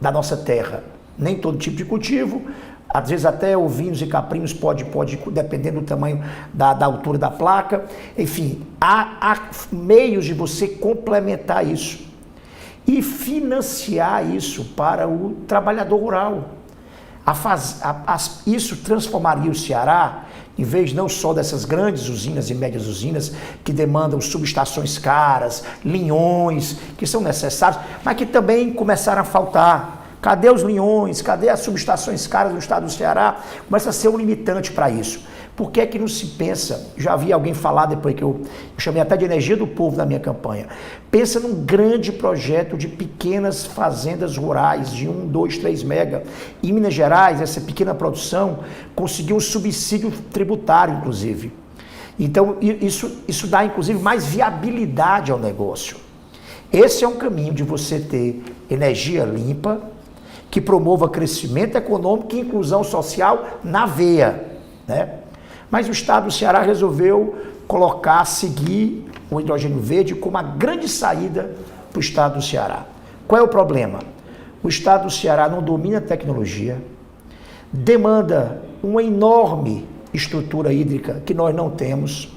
da nossa terra. Nem todo tipo de cultivo, às vezes até ovinos e caprinos pode dependendo do tamanho da altura da placa. Enfim, há meios de você complementar isso e financiar isso para o trabalhador rural. Isso transformaria o Ceará, em vez não só dessas grandes usinas e médias usinas que demandam subestações caras, linhões, que são necessários, mas que também começaram a faltar. Cadê os linhões? Cadê as subestações caras do estado do Ceará? Começa a ser um limitante para isso. Por que é que não se pensa? Já vi alguém falar depois que eu chamei até de energia do povo na minha campanha. Pensa num grande projeto de pequenas fazendas rurais de 1, 2, 3 mega. Em Minas Gerais, essa pequena produção conseguiu um subsídio tributário, inclusive. Então, isso dá, inclusive, mais viabilidade ao negócio. Esse é um caminho de você ter energia limpa, que promova crescimento econômico e inclusão social na veia, né? Mas o estado do Ceará resolveu seguir o hidrogênio verde como a grande saída para o estado do Ceará. Qual é o problema? O estado do Ceará não domina a tecnologia, demanda uma enorme estrutura hídrica que nós não temos,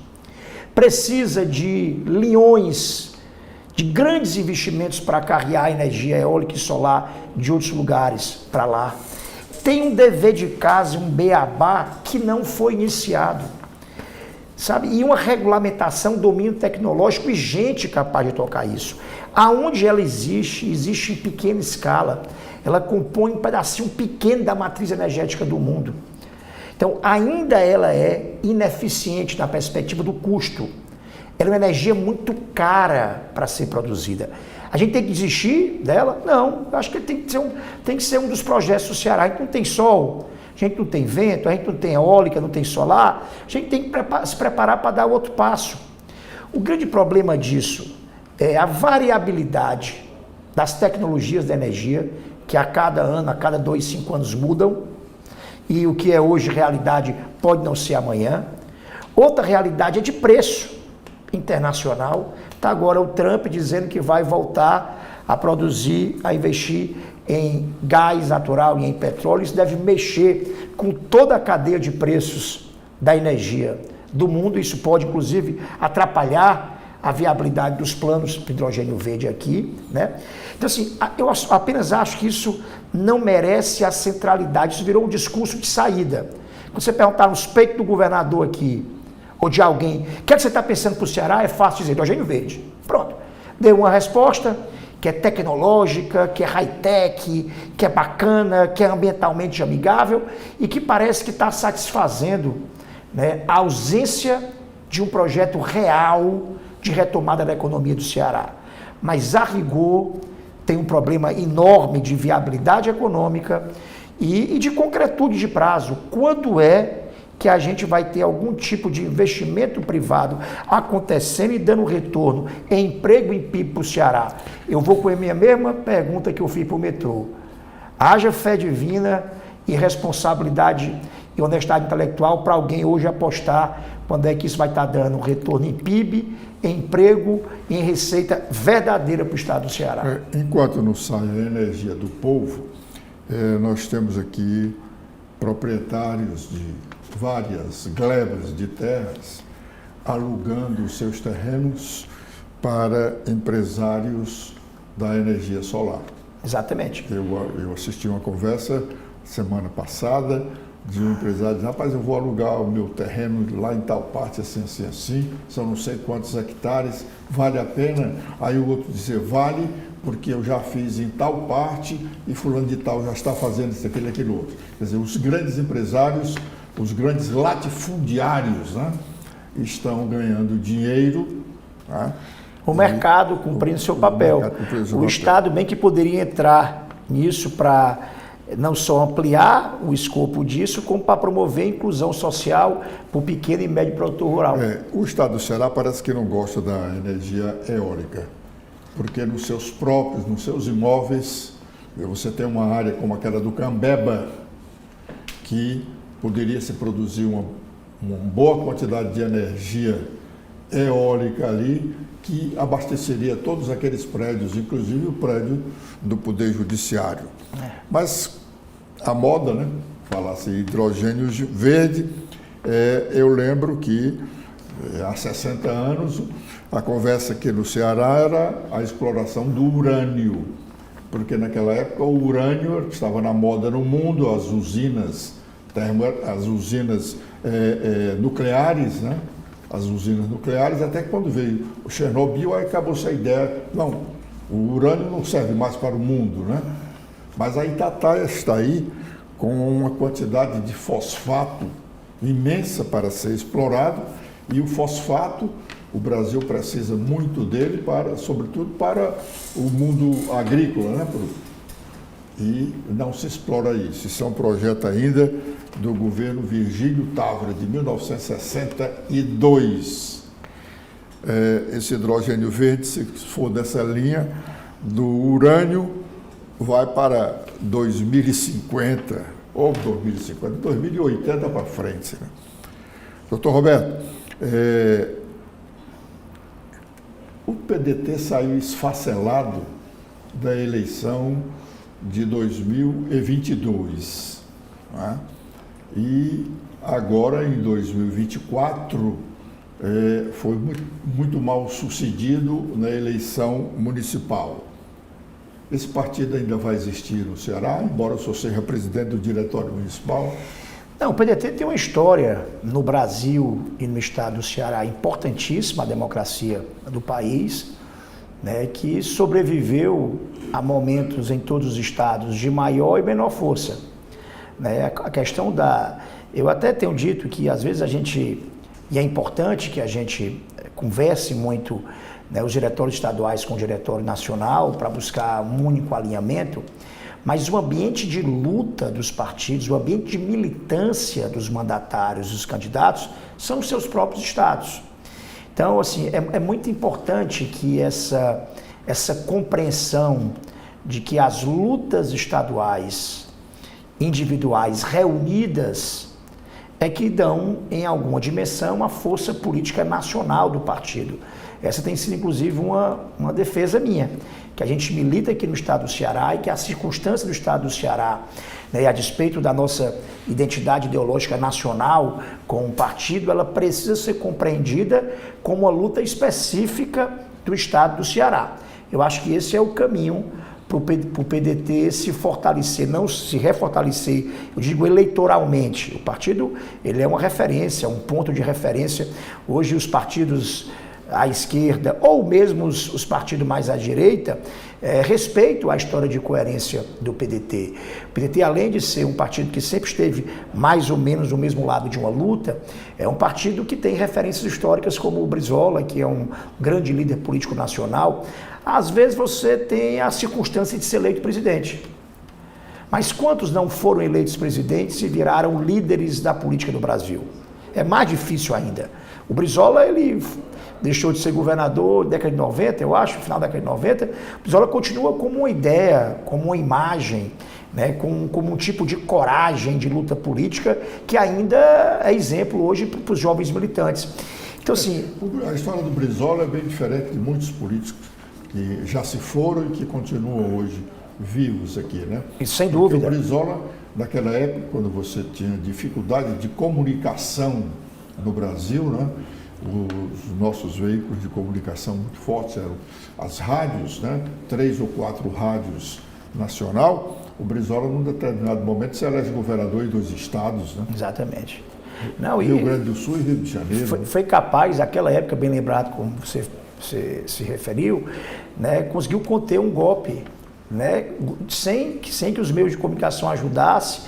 precisa de linhões, de grandes investimentos para carregar energia eólica e solar de outros lugares para lá. Tem um dever de casa, um beabá que não foi iniciado, sabe? E uma regulamentação, domínio tecnológico e gente capaz de tocar isso. Aonde ela existe em pequena escala. Ela compõe um pedacinho pequeno da matriz energética do mundo. Então, ainda ela é ineficiente na perspectiva do custo. Ela é uma energia muito cara para ser produzida. A gente tem que desistir dela? Não, eu acho que tem que ser um dos projetos do Ceará. A gente não tem sol, a gente não tem vento, a gente não tem eólica, não tem solar. A gente tem que se preparar para dar outro passo. O grande problema disso é a variabilidade das tecnologias da energia, que a cada ano, a cada 2, 5 anos mudam, e o que é hoje realidade pode não ser amanhã. Outra realidade é de preço internacional. Está agora o Trump dizendo que vai voltar a produzir, a investir em gás natural e em petróleo. Isso deve mexer com toda a cadeia de preços da energia do mundo. Isso pode, inclusive, atrapalhar a viabilidade dos planos de hidrogênio verde aqui, né? Então, assim, eu apenas acho que isso não merece a centralidade. Isso virou um discurso de saída. Quando você perguntar nos peitos do governador aqui, ou de alguém, o que é que você está pensando para o Ceará? É fácil dizer, hidrogênio verde. Pronto. Deu uma resposta que é tecnológica, que é high-tech, que é bacana, que é ambientalmente amigável e que parece que está satisfazendo, né, a ausência de um projeto real de retomada da economia do Ceará. Mas, a rigor, tem um problema enorme de viabilidade econômica e de concretude de prazo. Quando é que a gente vai ter algum tipo de investimento privado acontecendo e dando retorno em emprego e PIB para o Ceará? Eu vou com a minha mesma pergunta que eu fiz para o metrô. Haja fé divina e responsabilidade e honestidade intelectual para alguém hoje apostar quando é que isso vai estar dando retorno em PIB, em emprego e em receita verdadeira para o estado do Ceará. Enquanto não sai a energia do povo, nós temos aqui proprietários de várias glebas de terras alugando os seus terrenos para empresários da energia solar. Exatamente. Eu assisti uma conversa semana passada de um empresário dizendo, rapaz, eu vou alugar o meu terreno lá em tal parte, assim, são não sei quantos hectares, vale a pena? Aí o outro dizia, vale, porque eu já fiz em tal parte e fulano de tal já está fazendo isso, aquilo outro. Quer dizer, os grandes empresários, os grandes latifundiários, né, estão ganhando dinheiro. Né, o mercado cumprindo seu papel. O Estado bem que poderia entrar nisso para não só ampliar o escopo disso, como para promover a inclusão social para o pequeno e médio produtor rural. O Estado do Ceará parece que não gosta da energia eólica, porque nos seus imóveis, você tem uma área como aquela do Cambeba, que poderia se produzir uma boa quantidade de energia eólica ali, que abasteceria todos aqueles prédios, inclusive o prédio do Poder Judiciário. Mas a moda, né, falar-se hidrogênio verde, eu lembro que há 60 anos a conversa aqui no Ceará era a exploração do urânio. porque naquela época o urânio estava na moda no mundo, as usinas nucleares, né? As usinas nucleares, até que quando veio o Chernobyl, aí acabou essa ideia, não, o urânio não serve mais para o mundo, né? Mas a Itatiaia está aí com uma quantidade de fosfato imensa para ser explorado, e o fosfato, o Brasil precisa muito dele, sobretudo para o mundo agrícola, né? E não se explora isso. Isso é um projeto ainda do governo Virgílio Távora, de 1962. Esse hidrogênio verde, se for dessa linha do urânio, vai para 2050, ou 2050, 2080 para frente, né? Doutor Roberto, o PDT saiu esfacelado da eleição de 2022, né? E agora, em 2024, foi muito mal sucedido na eleição municipal. Esse partido ainda vai existir no Ceará, embora eu só seja presidente do diretório municipal? Não, o PDT tem uma história no Brasil e no estado do Ceará importantíssima, a democracia do país, né, que sobreviveu a momentos em todos os estados de maior e menor força. Né? A questão eu até tenho dito que às vezes e é importante que a gente converse muito, né, os diretórios estaduais com o diretório nacional para buscar um único alinhamento, mas o ambiente de luta dos partidos, o ambiente de militância dos mandatários, dos candidatos, são os seus próprios estados. Então, assim, é muito importante que essa compreensão de que as lutas estaduais, individuais, reunidas, é que dão, em alguma dimensão, a força política nacional do partido. Essa tem sido, inclusive, uma defesa minha, que a gente milita aqui no estado do Ceará e que a circunstância do estado do Ceará, né, a despeito da nossa identidade ideológica nacional com o partido, ela precisa ser compreendida como uma luta específica do estado do Ceará. Eu acho que esse é o caminho para o PDT se fortalecer, não se refortalecer, eu digo eleitoralmente. O partido, ele é uma referência, um ponto de referência. Hoje os partidos à esquerda, ou mesmo os partidos mais à direita, respeitam a história de coerência do PDT. O PDT, além de ser um partido que sempre esteve mais ou menos do mesmo lado de uma luta, é um partido que tem referências históricas como o Brizola, que é um grande líder político nacional. Às vezes você tem a circunstância de ser eleito presidente. Mas quantos não foram eleitos presidentes e viraram líderes da política do Brasil? É mais difícil ainda. O Brizola, ele deixou de ser governador na década de 90, eu acho, no final da década de 90. O Brizola continua como uma ideia, como uma imagem, né, como um tipo de coragem de luta política que ainda é exemplo hoje para os jovens militantes. Então, assim, a história do Brizola é bem diferente de muitos políticos que já se foram e que continuam hoje vivos aqui, né? Isso, sem dúvida. Porque o Brizola, naquela época, quando você tinha dificuldade de comunicação no Brasil, né? Os nossos veículos de comunicação muito fortes eram as rádios, né? 3 ou 4 rádios nacional. O Brizola, num determinado momento, se elege governador em 2 estados, né? Exatamente. Não, Rio Grande do Sul e Rio de Janeiro. Foi capaz, naquela época, bem lembrado como você se referiu, né, conseguiu conter um golpe, né, sem que os meios de comunicação ajudassem,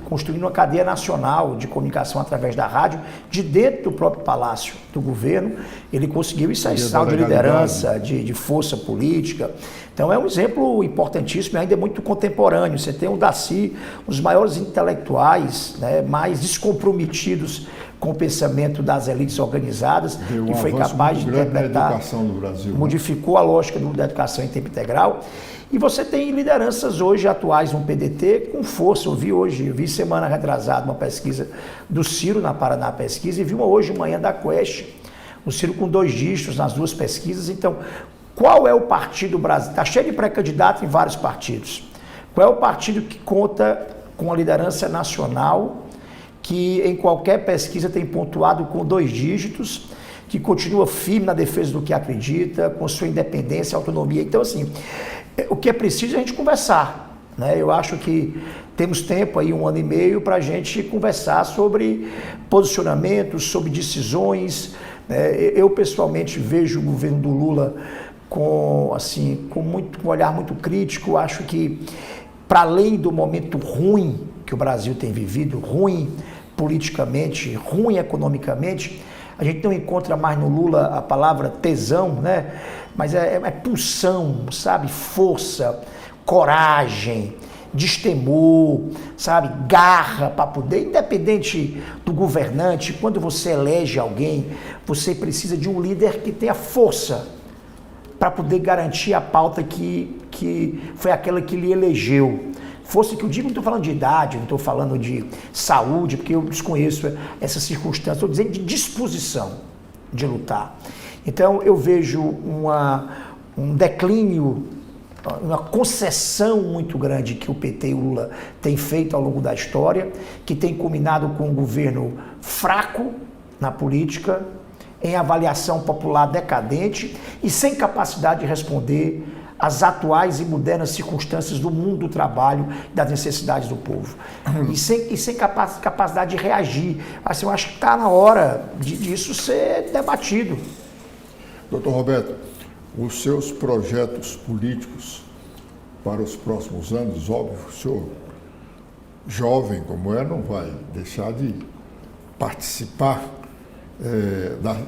construindo uma cadeia nacional de comunicação através da rádio, de dentro do próprio palácio do governo. Ele conseguiu isso, é sinal de liderança, de força política. Então é um exemplo importantíssimo e ainda é muito contemporâneo. Você tem o Daci, um dos maiores intelectuais, né, mais descomprometidos com o pensamento das elites organizadas, que foi capaz de interpretar, educação do Brasil, modificou a lógica da educação em tempo integral. E você tem lideranças hoje atuais no PDT com força. Eu vi semana retrasada uma pesquisa do Ciro na Paraná Pesquisa e vi uma hoje de manhã da Quest, o Ciro com 2 dígitos nas 2 pesquisas. Então, qual é o partido brasileiro? Está cheio de pré-candidato em vários partidos. Qual é o partido que conta com a liderança nacional, que em qualquer pesquisa tem pontuado com 2 dígitos, que continua firme na defesa do que acredita, com sua independência, autonomia? Então, assim, O que é preciso é a gente conversar, né? Eu acho que temos tempo aí, 1 ano e meio, para a gente conversar sobre posicionamentos, sobre decisões. Eu pessoalmente vejo o governo do Lula com um olhar muito crítico. Acho que, para além do momento ruim que o Brasil tem vivido, ruim politicamente, ruim economicamente, a gente não encontra mais no Lula a palavra tesão, né? Mas é pulsão, sabe? Força, coragem, destemor, sabe? Garra para poder, independente do governante, quando você elege alguém, você precisa de um líder que tenha força para poder garantir a pauta que foi aquela que lhe elegeu. Força que eu digo, não estou falando de idade, não estou falando de saúde, porque eu desconheço essa circunstância, estou dizendo de disposição de lutar. Então eu vejo um declínio, uma concessão muito grande que o PT e o Lula têm feito ao longo da história, que tem culminado com um governo fraco na política, em avaliação popular decadente e sem capacidade de responder às atuais e modernas circunstâncias do mundo do trabalho e das necessidades do povo. E sem capacidade de reagir. Assim, eu acho que está na hora disso ser debatido. Doutor Roberto, os seus projetos políticos para os próximos anos, óbvio, o senhor, jovem como não vai deixar de participar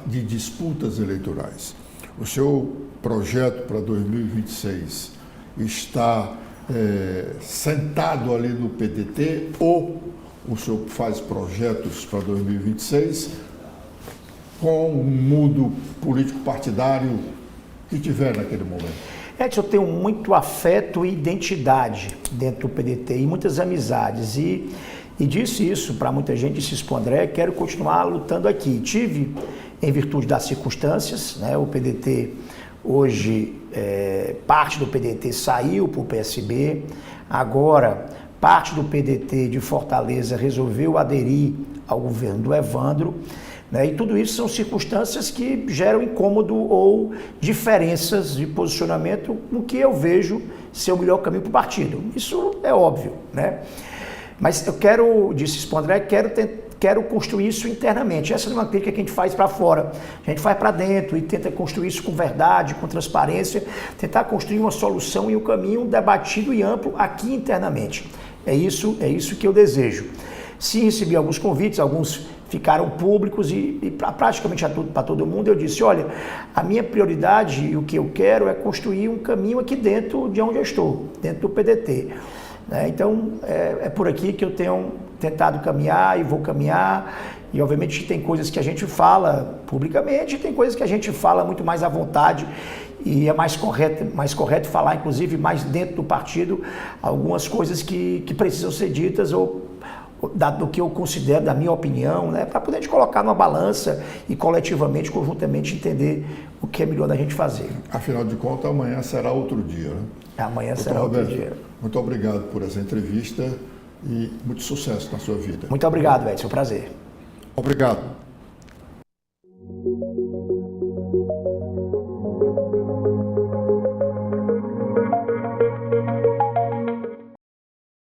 de disputas eleitorais. O seu projeto para 2026 está sentado ali no PDT ou o senhor faz projetos para 2026 com um mundo político partidário que tiver naquele momento? Eu tenho muito afeto e identidade dentro do PDT e muitas amizades e disse isso para muita gente, disse isso para o André, quero continuar lutando aqui. Tive, em virtude das circunstâncias, né, o PDT hoje, parte do PDT saiu para o PSB, agora parte do PDT de Fortaleza resolveu aderir ao governo do Evandro, né, e tudo isso são circunstâncias que geram incômodo ou diferenças de posicionamento no que eu vejo ser o melhor caminho para o partido. Isso é óbvio, né? Mas eu quero, disse isso para o André, quero construir isso internamente. Essa não é uma crítica que a gente faz para fora. A gente faz para dentro e tenta construir isso com verdade, com transparência, tentar construir uma solução e um caminho debatido e amplo aqui internamente. É isso que eu desejo. Sim, recebi alguns convites, alguns ficaram públicos e praticamente para todo mundo eu disse, olha, a minha prioridade e o que eu quero é construir um caminho aqui dentro de onde eu estou, dentro do PDT. Então, é por aqui que eu tenho tentado caminhar e vou caminhar, e obviamente tem coisas que a gente fala publicamente, tem coisas que a gente fala muito mais à vontade, e é mais correto falar, inclusive, mais dentro do partido, algumas coisas que precisam ser ditas, ou do que eu considero, da minha opinião, né, para poder a gente colocar numa balança e coletivamente, conjuntamente, entender o que é melhor da gente fazer. Afinal de contas, amanhã será outro dia, né? Amanhã será outro dia. Muito obrigado por essa entrevista e muito sucesso na sua vida. Muito obrigado, Edson. É um prazer. Obrigado.